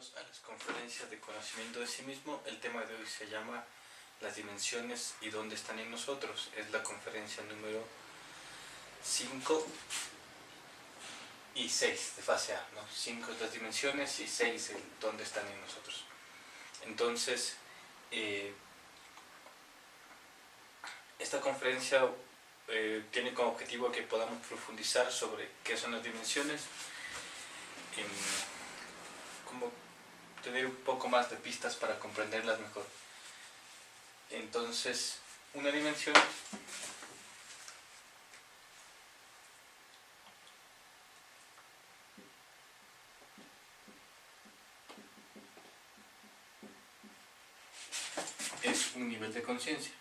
bienvenidos a las conferencias de conocimiento de sí mismo. El tema de hoy se llama las dimensiones y dónde están en nosotros. Es la conferencia número 5 y 6 de fase A, ¿no? 5 es las dimensiones y 6 el dónde están en nosotros. Entonces, esta conferencia tiene como objetivo que podamos profundizar sobre qué son las dimensiones, como tener un poco más de pistas para comprenderlas mejor. Entonces, una dimensión es un nivel de conciencia.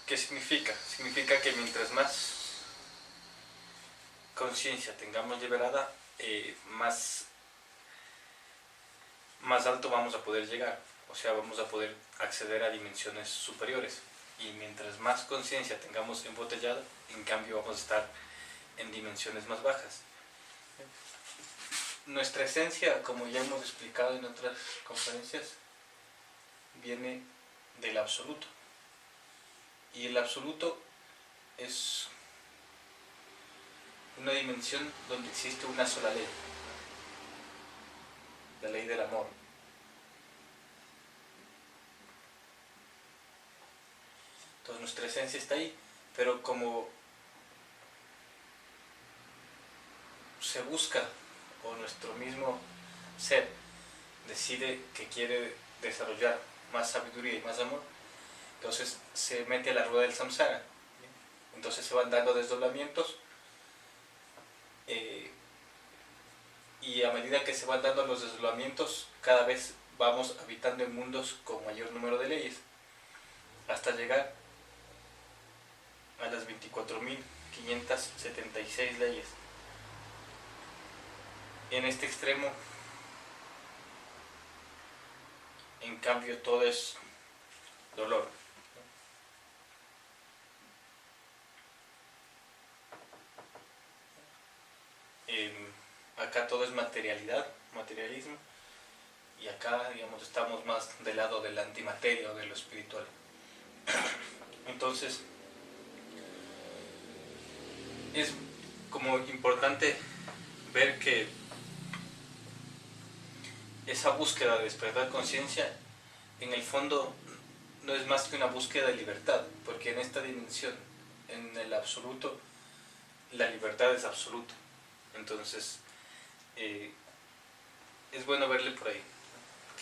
¿Qué significa? Significa que mientras más conciencia tengamos liberada, más alto vamos a poder llegar. O sea, vamos a poder acceder a dimensiones superiores. Y mientras más conciencia tengamos embotellada, en cambio vamos a estar en dimensiones más bajas. Nuestra esencia, como ya hemos explicado en otras conferencias, viene del absoluto. Y el absoluto es una dimensión donde existe una sola ley, la ley del amor. Entonces nuestra esencia está ahí, pero como se busca, o nuestro mismo ser decide que quiere desarrollar más sabiduría y más amor, entonces se mete a la rueda del samsara. Entonces se van dando desdoblamientos, y a medida que se van dando los desdoblamientos, cada vez vamos habitando en mundos con mayor número de leyes, hasta llegar a las 24.576 leyes. En este extremo, en cambio, todo es dolor. Acá todo es materialidad, materialismo, y acá, digamos, estamos más del lado de la antimateria o de lo espiritual. Entonces, es como importante ver que esa búsqueda de despertar conciencia, en el fondo, no es más que una búsqueda de libertad, porque en esta dimensión, en el absoluto, la libertad es absoluta. Entonces, es bueno verle por ahí,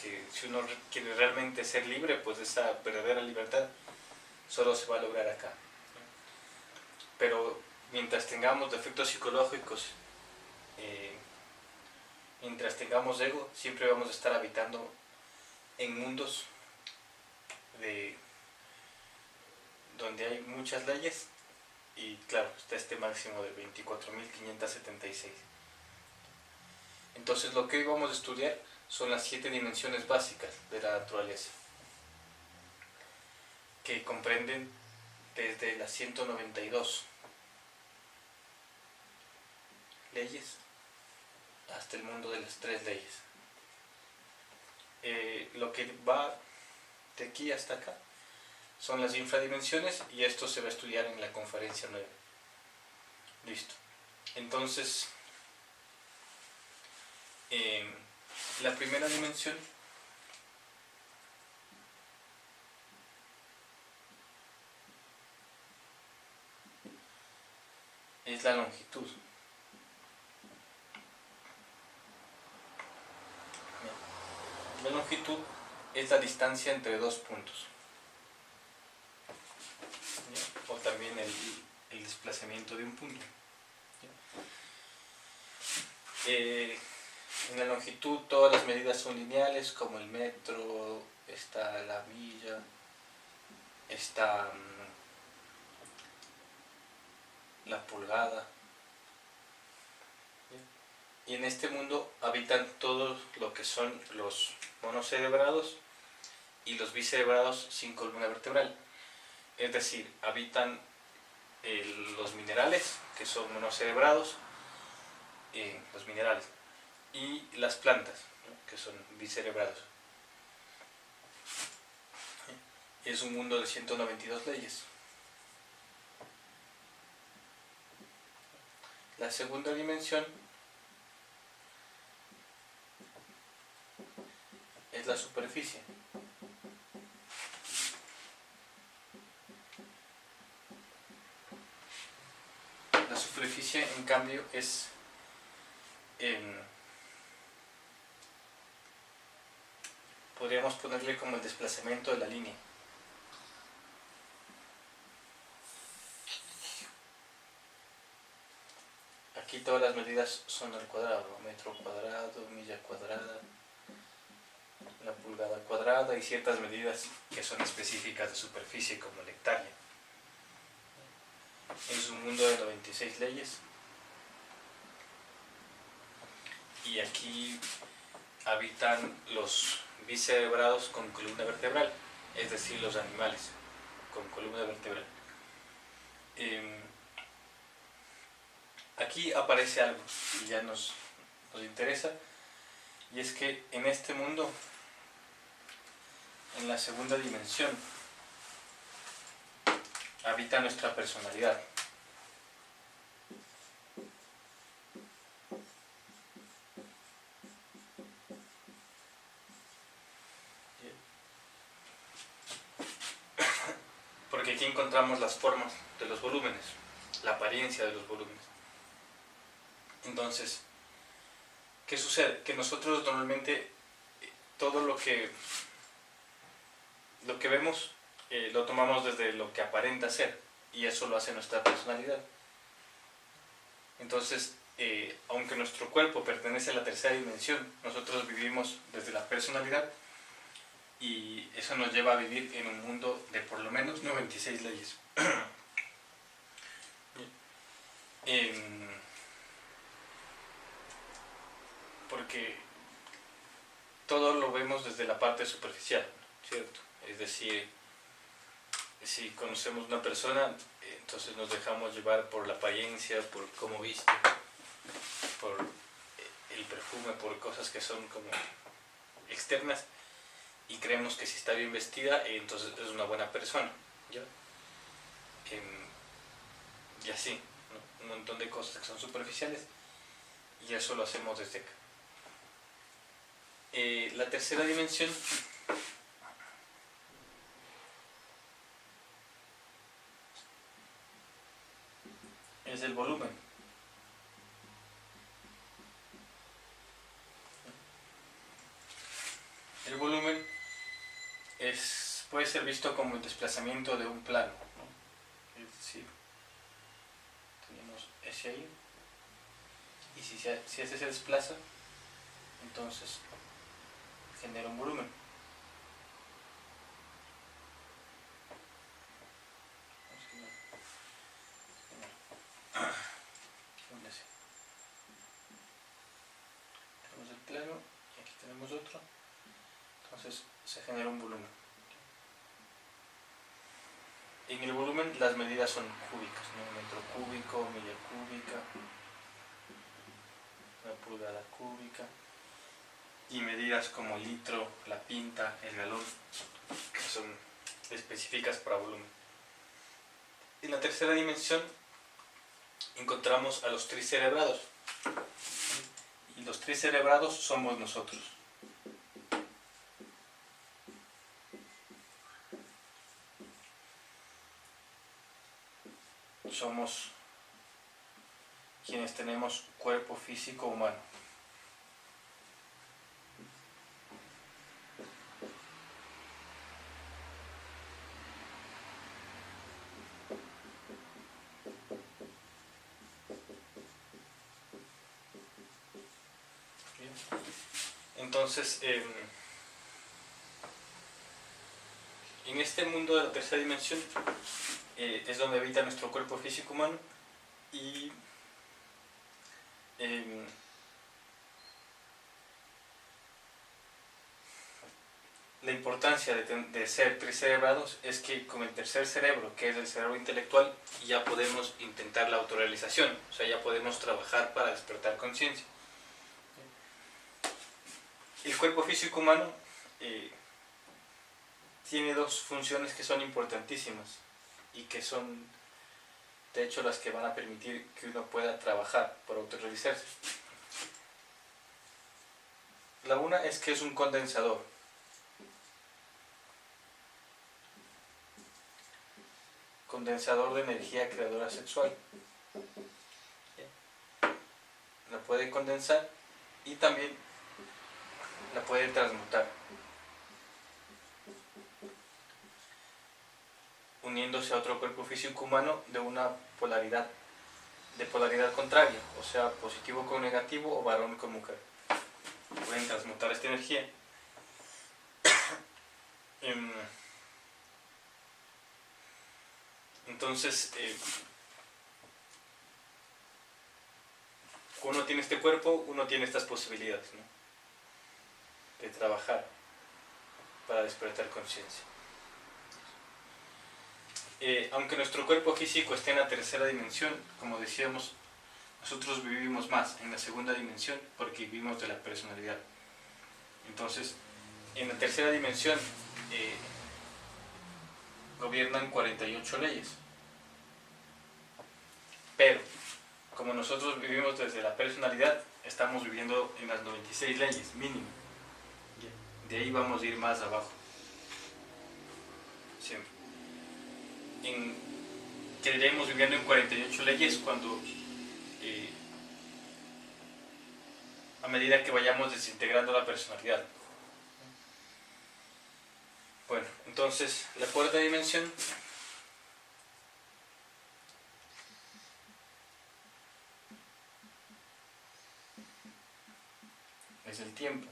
que si uno quiere realmente ser libre, pues esa verdadera libertad solo se va a lograr acá. Pero mientras tengamos defectos psicológicos, mientras tengamos ego, siempre vamos a estar habitando en mundos donde hay muchas leyes, y claro, está este máximo de 24.576. Entonces lo que hoy vamos a estudiar son las 7 dimensiones básicas de la naturaleza, que comprenden desde las 192 leyes hasta el mundo de las 3 leyes. Lo que va de aquí hasta acá son las infradimensiones, y esto se va a estudiar en la conferencia 9. Listo. Entonces, la primera dimensión es la longitud. La longitud es la distancia entre dos puntos, o también el desplazamiento de un punto. En la longitud todas las medidas son lineales, como el metro, está la milla, está la pulgada. Y en este mundo habitan todos lo que son los monocerebrados y los bicerebrados sin columna vertebral. Es decir, habitan los minerales, que son monocerebrados, los minerales, y las plantas, ¿no?, que son bicerebrados. Es un mundo de 192 leyes. La segunda dimensión es la superficie. La superficie, en cambio, es podríamos ponerle como el desplazamiento de la línea. Aquí todas las medidas son al cuadrado, metro cuadrado, milla cuadrada, la pulgada cuadrada y ciertas medidas que son específicas de superficie como la hectárea. Es un mundo de 96 leyes y aquí habitan los bicerebrados con columna vertebral, es decir, los animales con columna vertebral. Aquí aparece algo y ya nos interesa, y es que en este mundo, en la segunda dimensión, habita nuestra personalidad. Porque aquí encontramos las formas de los volúmenes, la apariencia de los volúmenes. Entonces, ¿qué sucede? Que nosotros normalmente todo lo que vemos lo tomamos desde lo que aparenta ser, y eso lo hace nuestra personalidad. Entonces, aunque nuestro cuerpo pertenece a la tercera dimensión, nosotros vivimos desde la personalidad, y eso nos lleva a vivir en un mundo de por lo menos 96 leyes. Porque todo lo vemos desde la parte superficial, ¿cierto? Es decir, si conocemos una persona, entonces nos dejamos llevar por la apariencia, por cómo viste, por el perfume, por cosas que son como externas, y creemos que si está bien vestida, entonces es una buena persona, ¿ya? Y así, ¿no? Un montón de cosas que son superficiales, y eso lo hacemos desde acá. La tercera dimensión es el volumen. El volumen puede ser visto como el desplazamiento de un plano, ¿no? Es decir, tenemos ese ahí, y si ese se desplaza, entonces genera un volumen. Tenemos el plano y aquí tenemos otro, entonces se genera un volumen. En el volumen las medidas son cúbicas, ¿no? Metro cúbico, milla cúbica, una pulgada cúbica, y medidas como litro, la pinta, el galón, que son específicas para volumen. En la tercera dimensión encontramos a los tricerebrados, y los tricerebrados somos nosotros. Somos quienes tenemos cuerpo físico humano. Bien. Entonces, en este mundo de la tercera dimensión es donde habita nuestro cuerpo físico humano, y la importancia de ser tricerebrados es que con el tercer cerebro, que es el cerebro intelectual, ya podemos intentar la autorrealización, o sea, ya podemos trabajar para despertar conciencia. El cuerpo físico humano tiene dos funciones que son importantísimas y que son, de hecho, las que van a permitir que uno pueda trabajar por autorrealizarse. La una es que es un condensador. Condensador de energía creadora sexual. La puede condensar y también la puede transmutar, uniéndose a otro cuerpo físico humano de una polaridad contraria, o sea, positivo con negativo o varón con mujer. Pueden transmutar esta energía. Entonces, uno tiene este cuerpo, uno tiene estas posibilidades, ¿no?, de trabajar para despertar conciencia. Aunque nuestro cuerpo físico esté en la tercera dimensión, como decíamos, nosotros vivimos más en la segunda dimensión porque vivimos de la personalidad. Entonces, en la tercera dimensión gobiernan 48 leyes. Pero, como nosotros vivimos desde la personalidad, estamos viviendo en las 96 leyes, mínimo. De ahí vamos a ir más abajo. Siempre. Quedaremos viviendo en 48 leyes cuando, a medida que vayamos desintegrando la personalidad. Bueno, entonces, la cuarta dimensión es el tiempo.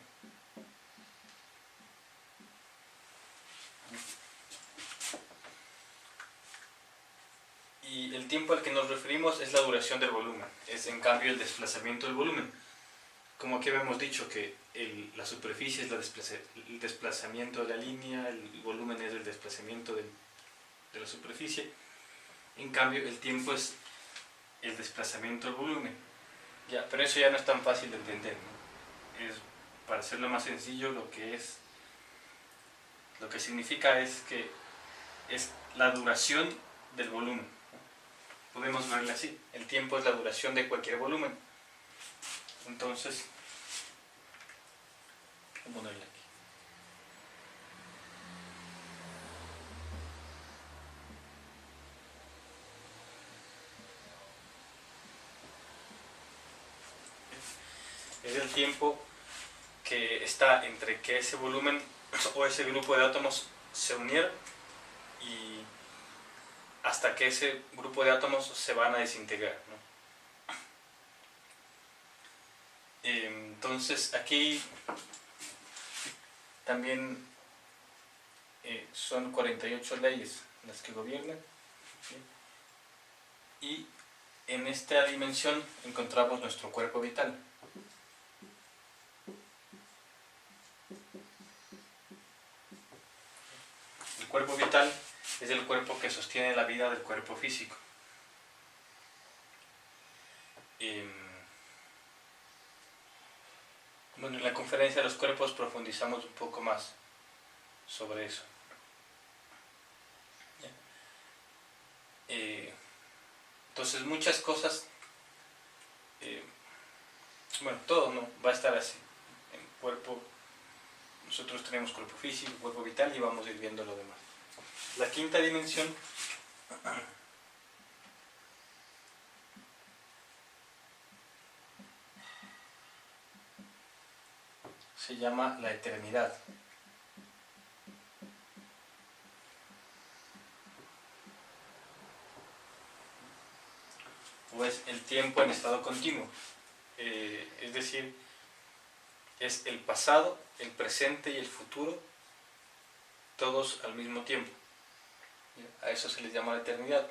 Y el tiempo al que nos referimos es la duración del volumen, es en cambio el desplazamiento del volumen. Como aquí habíamos dicho que la superficie es el desplazamiento de la línea, el volumen es el desplazamiento de la superficie, en cambio el tiempo es el desplazamiento del volumen. Ya, pero eso ya no es tan fácil de entender, ¿no? Para hacerlo más sencillo, lo que significa es que es la duración del volumen. Podemos verlo así, el tiempo es la duración de cualquier volumen. Entonces, voy a ponerle aquí. Es el tiempo que está entre que ese volumen o ese grupo de átomos se uniera y hasta que ese grupo de átomos se van a desintegrar, ¿no? Entonces aquí también son 48 leyes las que gobiernan, ¿sí? Y en esta dimensión encontramos nuestro cuerpo vital. El cuerpo vital es el cuerpo que sostiene la vida del cuerpo físico. Bueno, en la conferencia de los cuerpos profundizamos un poco más sobre eso. Entonces muchas cosas, bueno, todo no va a estar así. En el cuerpo, nosotros tenemos cuerpo físico, cuerpo vital y vamos a ir viendo lo demás. La quinta dimensión se llama la eternidad. O es el tiempo en estado continuo. Es decir, es el pasado, el presente y el futuro, todos al mismo tiempo. A eso se les llama la eternidad.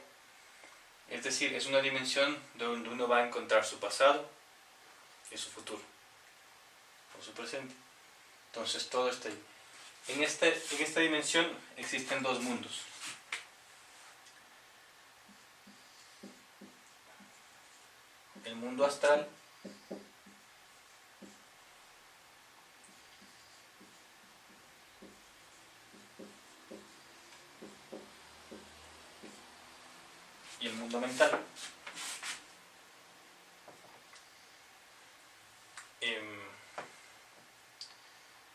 Es decir, es una dimensión donde uno va a encontrar su pasado y su futuro, o su presente. Entonces todo está ahí. En esta dimensión existen dos mundos. El mundo astral y el mundo mental.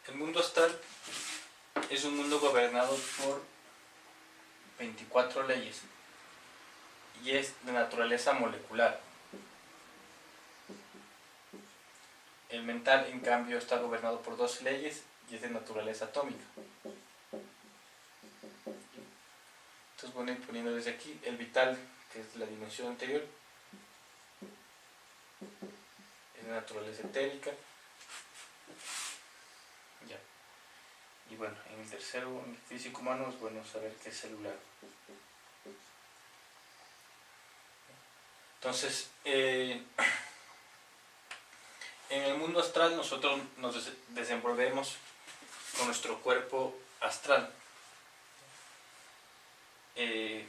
El mundo astral es un mundo gobernado por 24 leyes y es de naturaleza molecular. El mental, en cambio, está gobernado por 12 leyes y es de naturaleza atómica. Entonces voy a ir poniendo desde aquí el vital, que es la dimensión anterior, es de naturaleza etérica. Ya. Y bueno, en el tercero, en el físico humano, es bueno saber qué es celular. Entonces, en el mundo astral nosotros nos desenvolvemos con nuestro cuerpo astral. Y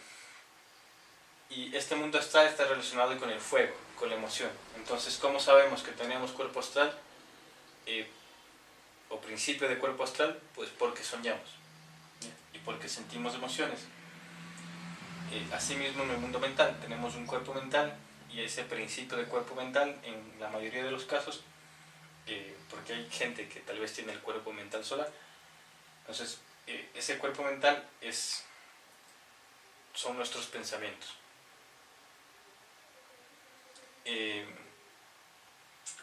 este mundo astral está relacionado con el fuego, con la emoción. Entonces, ¿cómo sabemos que tenemos cuerpo astral? O principio de cuerpo astral, pues porque soñamos, ¿ya? Y porque sentimos emociones. Asimismo, en el mundo mental tenemos un cuerpo mental y ese principio de cuerpo mental, en la mayoría de los casos, porque hay gente que tal vez tiene el cuerpo mental sola, entonces ese cuerpo mental son nuestros pensamientos.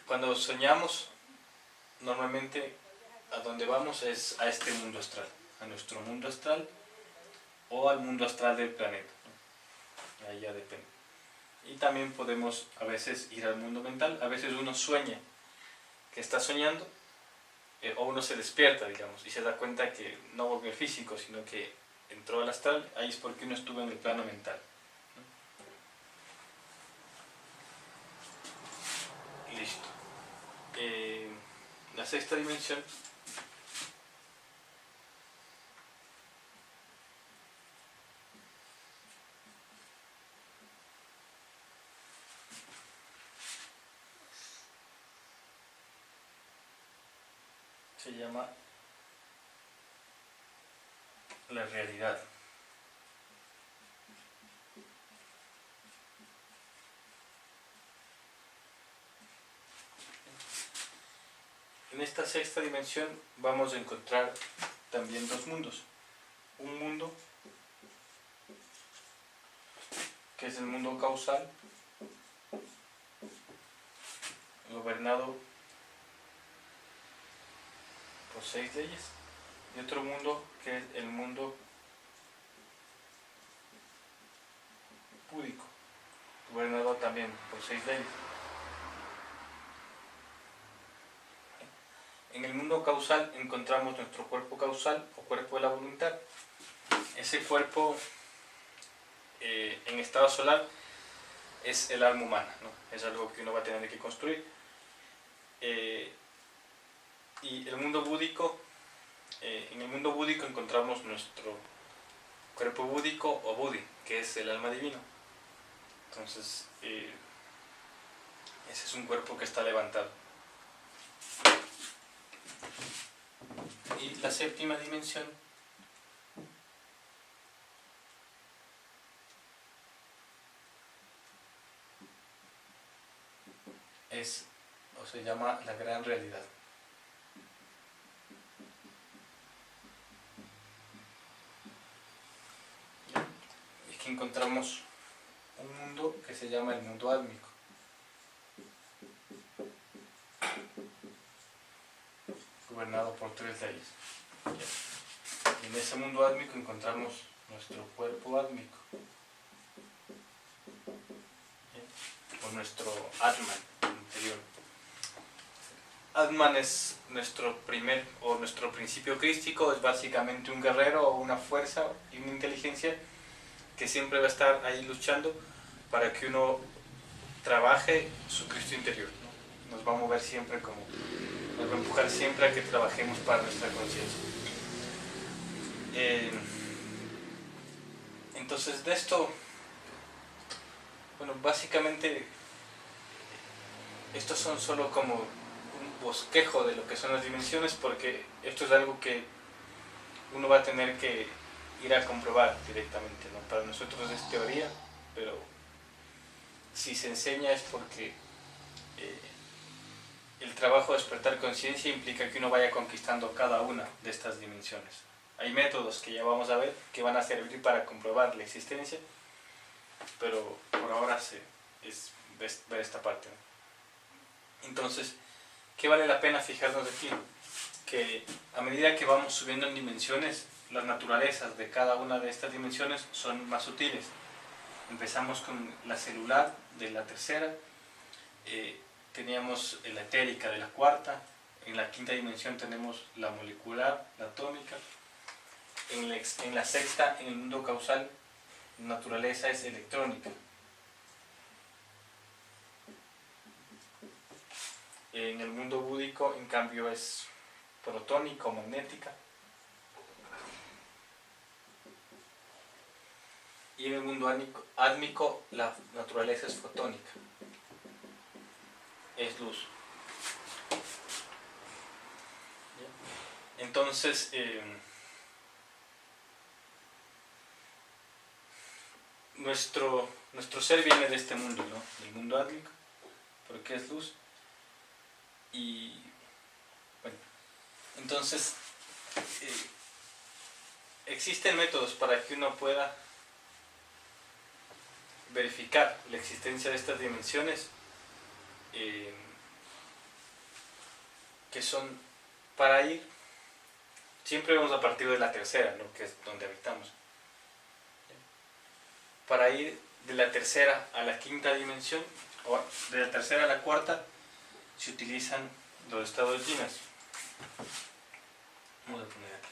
Cuando soñamos, normalmente a donde vamos es a este mundo astral, a nuestro mundo astral o al mundo astral del planeta, ¿no? Ahí ya depende. Y también podemos a veces ir al mundo mental. A veces uno sueña que está soñando, o uno se despierta, digamos, y se da cuenta que no volvió al físico, sino que entró al astral. Ahí es porque uno estuvo en el plano mental, ¿no? Listo. La sexta dimensión se llama la realidad. En esta sexta dimensión vamos a encontrar también dos mundos. Un mundo que es el mundo causal, gobernado por 6 leyes, y otro mundo que es el mundo púdico, gobernado también por 6 leyes. En el mundo causal encontramos nuestro cuerpo causal o cuerpo de la voluntad. Ese cuerpo en estado solar es el alma humana, ¿no? Es algo que uno va a tener que construir. Y el mundo búdico, en el mundo búdico encontramos nuestro cuerpo búdico o buddhi, que es el alma divino. Entonces, ese es un cuerpo que está levantado. Y la séptima dimensión es, o se llama la gran realidad. Y aquí encontramos un mundo que se llama el mundo álmico. Gobernado por 3 leyes. Y en ese mundo álmico encontramos nuestro cuerpo álmico, o nuestro Atman interior. Atman es nuestro principio crístico, es básicamente un guerrero o una fuerza y una inteligencia que siempre va a estar ahí luchando para que uno trabaje su Cristo interior, ¿no? Nos va a mover siempre nos va a empujar siempre a que trabajemos para nuestra conciencia. Entonces de esto, bueno, básicamente estos son solo como un bosquejo de lo que son las dimensiones, porque esto es algo que uno va a tener que ir a comprobar directamente, ¿no? Para nosotros es teoría, pero si se enseña es porque el trabajo de despertar conciencia implica que uno vaya conquistando cada una de estas dimensiones. Hay métodos que ya vamos a ver que van a servir para comprobar la existencia, pero por ahora es ver esta parte, ¿no? Entonces, ¿qué vale la pena fijarnos aquí? Que a medida que vamos subiendo en dimensiones, las naturalezas de cada una de estas dimensiones son más sutiles. Empezamos con la celular de la tercera, teníamos la etérica de la cuarta, en la quinta dimensión tenemos la molecular, la atómica, en la sexta, en el mundo causal, la naturaleza es electrónica. En el mundo búdico, en cambio, es protónica o magnética. Y en el mundo átmico, la naturaleza es fotónica. Es luz. Entonces, nuestro ser viene de este mundo, ¿no? Del mundo átmico, porque es luz. Y bueno, entonces existen métodos para que uno pueda verificar la existencia de estas dimensiones, que son para ir, siempre vamos a partir de la tercera, ¿no? Que es donde habitamos. Para ir de la tercera a la quinta dimensión, o de la tercera a la cuarta, se utilizan los estados jinas. Vamos a poner aquí.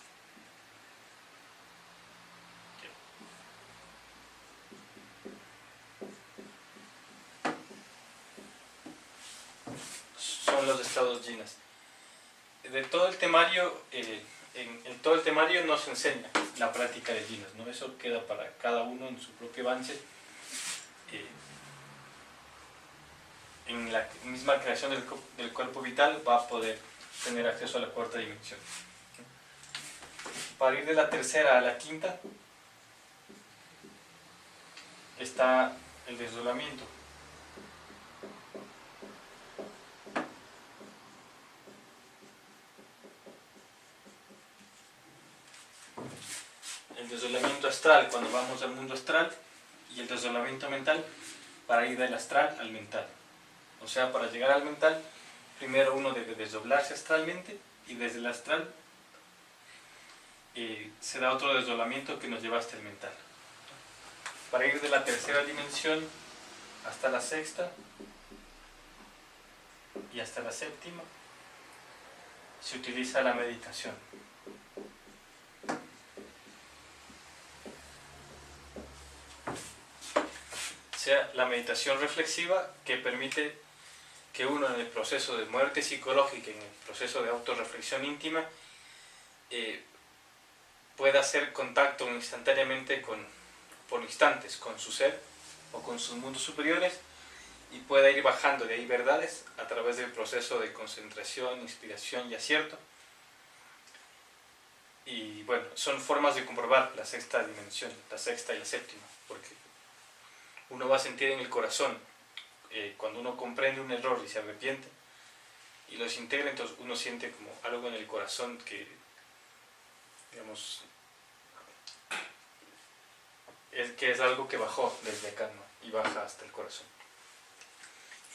Son los estados jinas. De todo el temario, en todo el temario no se enseña la práctica de jinas, ¿no? Eso queda para cada uno en su propio avance. En la misma creación del cuerpo vital va a poder tener acceso a la cuarta dimensión. Para ir de la tercera a la quinta está el desdoblamiento. El desdoblamiento astral cuando vamos al mundo astral, y el desdoblamiento mental para ir del astral al mental. O sea, para llegar al mental, primero uno debe desdoblarse astralmente, y desde el astral se da otro desdoblamiento que nos lleva hasta el mental. Para ir de la tercera dimensión hasta la sexta y hasta la séptima, se utiliza la meditación. O sea, la meditación reflexiva, que permite que uno en el proceso de muerte psicológica, en el proceso de autorreflexión íntima, pueda hacer contacto instantáneamente por instantes con su ser o con sus mundos superiores, y pueda ir bajando de ahí verdades a través del proceso de concentración, inspiración y acierto. Y bueno, son formas de comprobar la sexta dimensión, la sexta y la séptima, porque uno va a sentir en el corazón, cuando uno comprende un error y se arrepiente y los integra, entonces uno siente como algo en el corazón que, digamos, es algo que bajó desde acá, ¿no? Y baja hasta el corazón.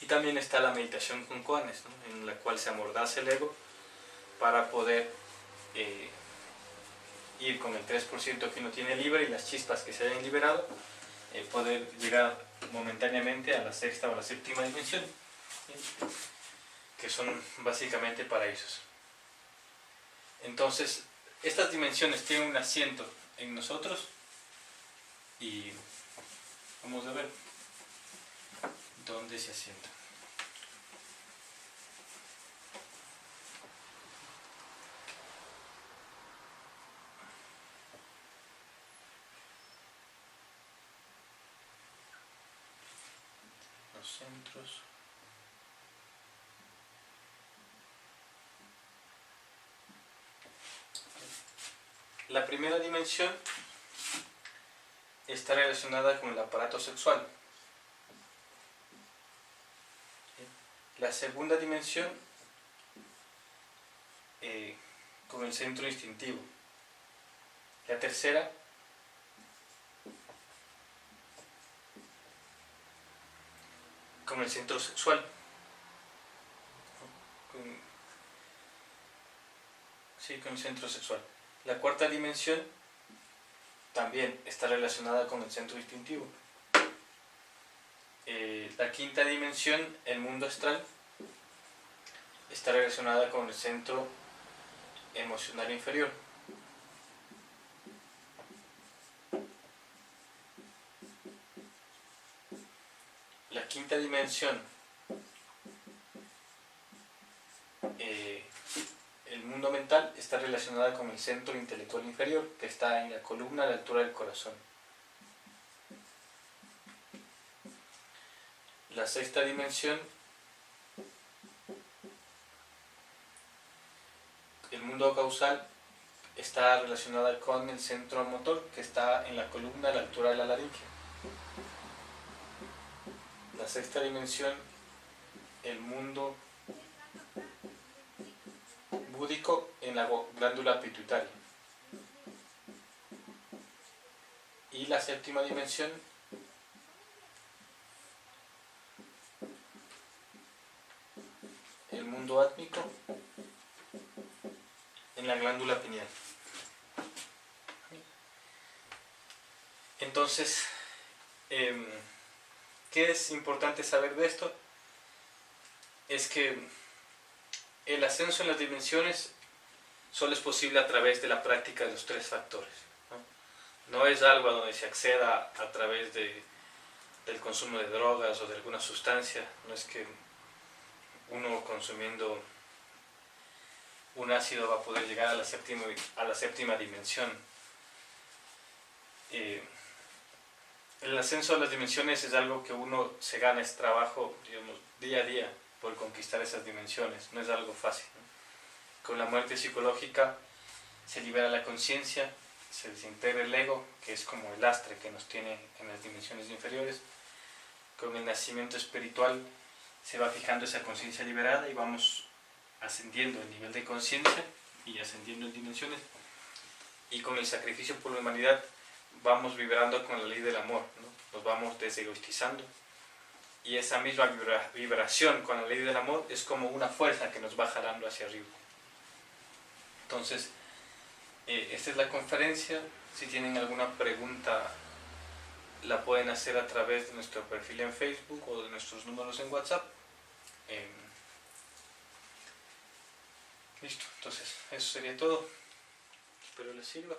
Y también está la meditación con koanes, ¿no? En la cual se amordaza el ego para poder ir con el 3% que uno tiene libre y las chispas que se hayan liberado, poder llegar momentáneamente a la sexta o la séptima dimensión, que son básicamente paraísos. Entonces, estas dimensiones tienen un asiento en nosotros, y vamos a ver dónde se asienta. los centros. La primera dimensión está relacionada con el aparato sexual. La segunda dimensión con el centro instintivo. La tercera con el centro sexual. Con el centro sexual. La cuarta dimensión también está relacionada con el centro instintivo. La quinta dimensión, el mundo astral, está relacionada con el centro emocional inferior. La quinta dimensión, el mundo mental, está relacionada con el centro intelectual inferior, que está en la columna a la altura del corazón. La sexta dimensión, el mundo causal, está relacionada con el centro motor, que está en la columna a la altura de la laringe. La sexta dimensión, el mundo búdico, en la glándula pituitaria. Y la séptima dimensión, el mundo átmico, en la glándula pineal. Entonces, ¿qué es importante saber de esto? Es que el ascenso en las dimensiones solo es posible a través de la práctica de los tres factores. No es algo a donde se acceda a través del consumo de drogas o de alguna sustancia. No es que uno consumiendo un ácido va a poder llegar a la séptima dimensión. El ascenso a las dimensiones es algo que uno se gana, es trabajo, digamos, día a día por conquistar esas dimensiones. No es algo fácil, ¿no? Con la muerte psicológica se libera la conciencia, se desintegra el ego, que es como el lastre que nos tiene en las dimensiones inferiores. Con el nacimiento espiritual se va fijando esa conciencia liberada y vamos ascendiendo el nivel de conciencia y ascendiendo en dimensiones. Y con el sacrificio por la humanidad vamos vibrando con la ley del amor, ¿no? Nos vamos desegoistizando. Y esa misma vibración con la ley del amor es como una fuerza que nos va jalando hacia arriba. Entonces, esta es la conferencia. Si tienen alguna pregunta, la pueden hacer a través de nuestro perfil en Facebook o de nuestros números en WhatsApp. Listo, entonces eso sería todo. Espero les sirva.